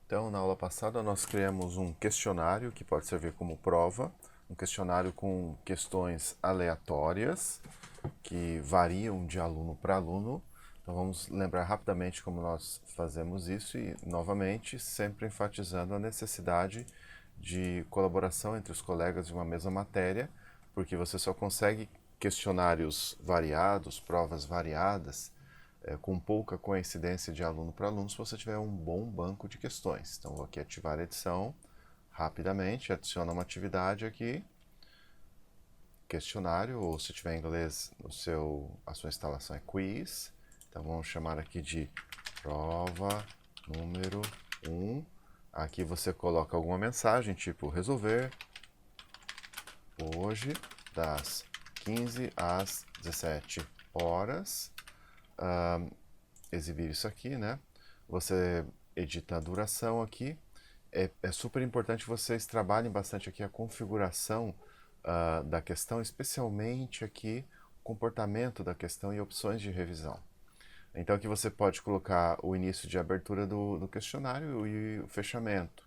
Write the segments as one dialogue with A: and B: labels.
A: Então, na aula passada, nós criamos um questionário que pode servir como prova, um questionário com questões aleatórias que variam de aluno para aluno. Então, vamos lembrar rapidamente como nós fazemos isso e, novamente, sempre enfatizando a necessidade de colaboração entre os colegas de uma mesma matéria, porque você só consegue questionários variados, provas variadas, com pouca coincidência de aluno para aluno se você tiver um bom banco de questões. Então, vou aqui ativar a edição rapidamente, adiciona uma atividade aqui, questionário, ou se tiver em inglês, a sua instalação é quiz. Então, vamos chamar aqui de prova número 1. Aqui você coloca alguma mensagem, tipo resolver hoje das 15 às 17 horas. Exibir isso aqui, né? Você edita a duração aqui. É super importante que vocês trabalhem bastante aqui a configuração da questão, especialmente aqui o comportamento da questão e opções de revisão. Então aqui você pode colocar o início de abertura do questionário e o fechamento.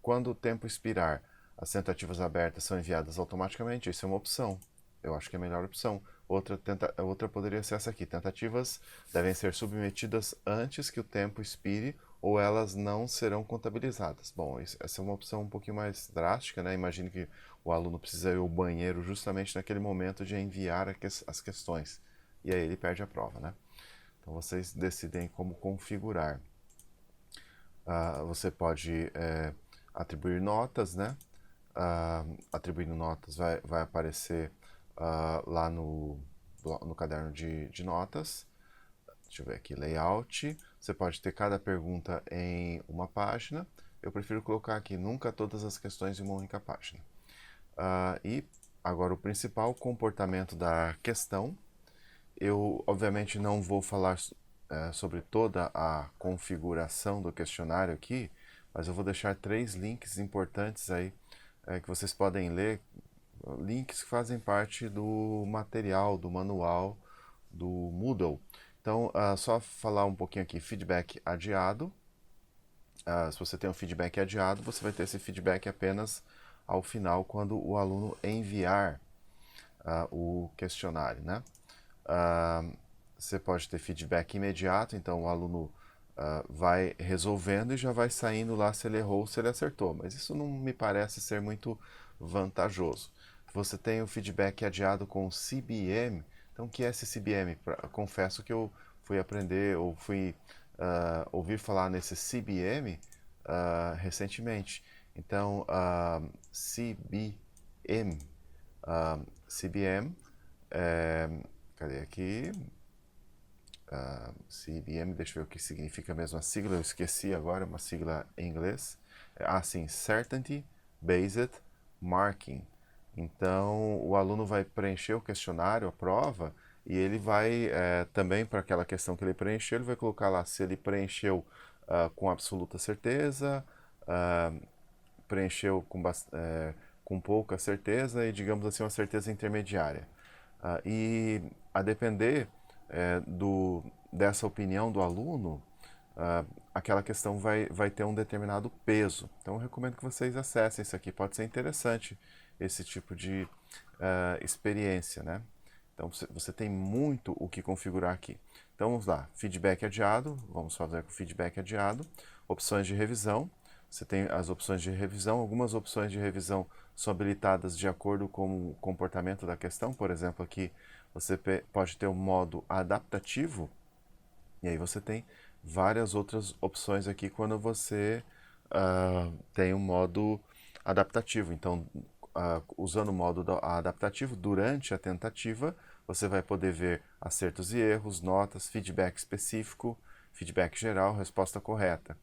A: Quando o tempo expirar, as tentativas abertas são enviadas automaticamente. Isso é uma opção. Eu acho que é a melhor opção. Outra poderia ser essa aqui. Tentativas devem ser submetidas antes que o tempo expire ou elas não serão contabilizadas. Bom, essa é uma opção um pouquinho mais drástica, né? Imagine que o aluno precisa ir ao banheiro justamente naquele momento de enviar as questões. E aí ele perde a prova, né? Então vocês decidem como configurar. Você pode atribuir notas, né? Atribuindo notas vai aparecer lá no caderno de notas. Deixa eu ver aqui, layout. Você pode ter cada pergunta em uma página. Eu prefiro colocar aqui nunca todas as questões em uma única página. E agora o principal comportamento da questão. Eu, obviamente, não vou falar sobre toda a configuração do questionário aqui, mas eu vou deixar 3 links importantes aí que vocês podem ler, links que fazem parte do material, do manual do Moodle. Então, só falar um pouquinho aqui, feedback adiado. Se você tem um feedback adiado, você vai ter esse feedback apenas ao final, quando o aluno enviar o questionário, né? Você pode ter feedback imediato, então o aluno vai resolvendo e já vai saindo lá se ele errou ou se ele acertou, mas isso não me parece ser muito vantajoso. Você tem o feedback adiado com CBM. Então, o que é esse CBM? Confesso que eu fui aprender ou fui ouvir falar nesse CBM recentemente. Então, CBM, CBM, cadê aqui? CBM, deixa eu ver o que significa mesmo a sigla, eu esqueci agora, uma sigla em inglês. Sim, Certainty Based Marking. Então, o aluno vai preencher o questionário, a prova, e ele vai também, para aquela questão que ele preencheu, ele vai colocar lá se ele preencheu com absoluta certeza, preencheu com pouca certeza e, digamos assim, uma certeza intermediária. E a depender dessa opinião do aluno, aquela questão vai ter um determinado peso. Então, eu recomendo que vocês acessem isso aqui. Pode ser interessante esse tipo de experiência, né? Então, você tem muito o que configurar aqui. Então, vamos lá. Feedback adiado. Vamos fazer com feedback adiado. Opções de revisão. Você tem as opções de revisão. Algumas opções de revisão são habilitadas de acordo com o comportamento da questão. Por exemplo, aqui você pode ter o modo adaptativo. E aí você tem várias outras opções aqui quando você tem um modo adaptativo. Então, usando o modo adaptativo, durante a tentativa, você vai poder ver acertos e erros, notas, feedback específico, feedback geral, resposta correta.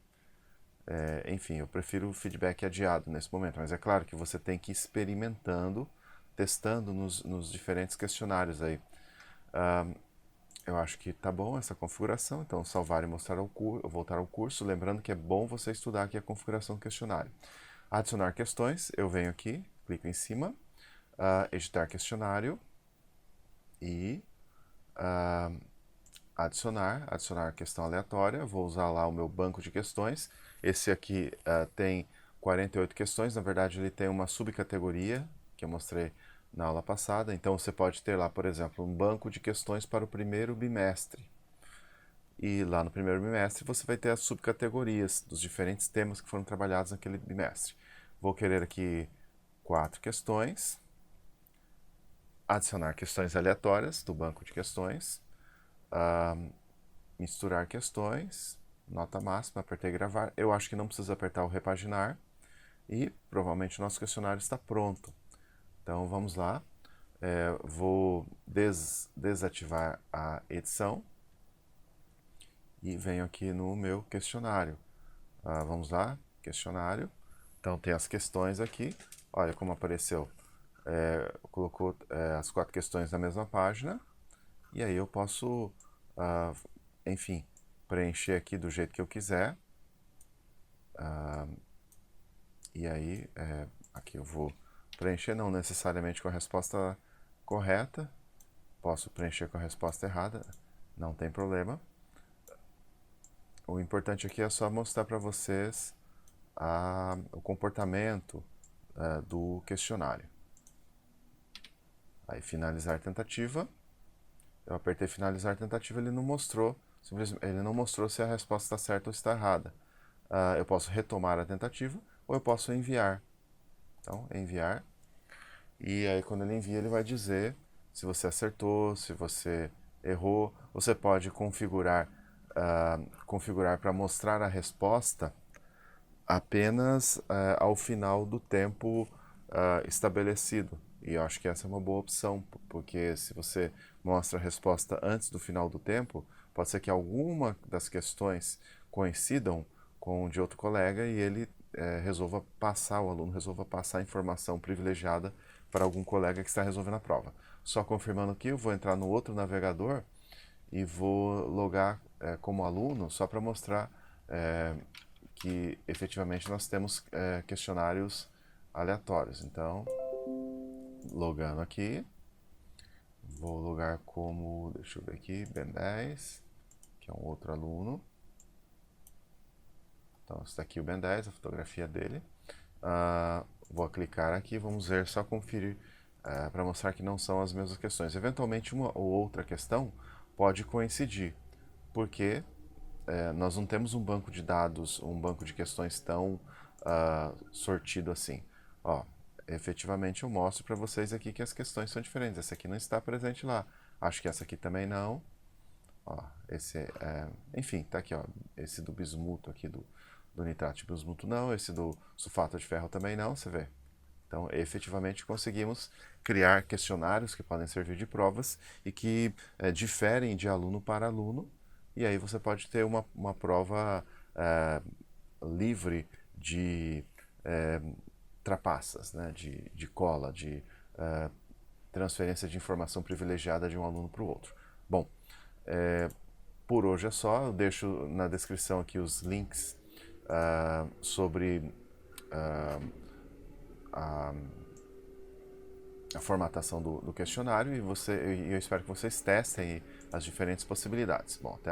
A: Enfim, eu prefiro o feedback adiado nesse momento, mas é claro que você tem que ir experimentando, testando nos diferentes questionários aí. Eu acho que tá bom essa configuração, então salvar e mostrar voltar ao curso, lembrando que é bom você estudar aqui a configuração do questionário. Adicionar questões, eu venho aqui, clico em cima, editar questionário e adicionar questão aleatória, vou usar lá o meu banco de questões. Esse aqui tem 48 questões, na verdade ele tem uma subcategoria, que eu mostrei na aula passada, então você pode ter lá, por exemplo, um banco de questões para o primeiro bimestre. E lá no primeiro bimestre você vai ter as subcategorias dos diferentes temas que foram trabalhados naquele bimestre. Vou querer aqui 4 questões, adicionar questões aleatórias do banco de questões, misturar questões, nota máxima, apertei gravar. Eu acho que não precisa apertar o repaginar e provavelmente o nosso questionário está pronto. Então vamos lá, vou desativar a edição e venho aqui no meu questionário. Vamos lá, questionário. Então tem as questões aqui, olha como apareceu. Colocou as 4 questões na mesma página e aí eu posso, enfim, preencher aqui do jeito que eu quiser. E aí, aqui eu vou preencher não necessariamente com a resposta correta, posso preencher com a resposta errada, não tem problema. O importante aqui é só mostrar para vocês o comportamento do questionário. Aí finalizar tentativa, eu apertei finalizar tentativa, ele não mostrou, simplesmente ele não mostrou se a resposta está certa ou está errada. Eu posso retomar a tentativa ou eu posso enviar. Então, enviar. E aí quando ele envia, ele vai dizer se você acertou, se você errou. Você pode configurar para mostrar a resposta apenas ao final do tempo estabelecido. E eu acho que essa é uma boa opção, porque se você mostra a resposta antes do final do tempo, pode ser que alguma das questões coincidam com o de outro colega e ele o aluno resolva passar a informação privilegiada para algum colega que está resolvendo a prova. Só confirmando aqui, eu vou entrar no outro navegador e vou logar como aluno, só para mostrar que efetivamente nós temos questionários aleatórios. Então, logando aqui, vou logar como, deixa eu ver aqui, Ben10, que é um outro aluno. Então, está aqui o Ben10, a fotografia dele. Vou clicar aqui, vamos ver, só conferir para mostrar que não são as mesmas questões. Eventualmente, uma ou outra questão pode coincidir, porque nós não temos um banco de dados, um banco de questões tão sortido assim. Ó, efetivamente eu mostro para vocês aqui que as questões são diferentes. Essa aqui não está presente lá. Acho que essa aqui também não. Ó, enfim, tá aqui, ó, esse do bismuto aqui, do nitrato de bismuto não, esse do sulfato de ferro também não, você vê. Então, efetivamente conseguimos criar questionários que podem servir de provas e que diferem de aluno para aluno, e aí você pode ter uma prova livre de trapaças, né, de cola, de transferência de informação privilegiada de um aluno para o outro. Bom, por hoje é só, eu deixo na descrição aqui os links sobre a formatação do questionário e eu espero que vocês testem as diferentes possibilidades. Bom, até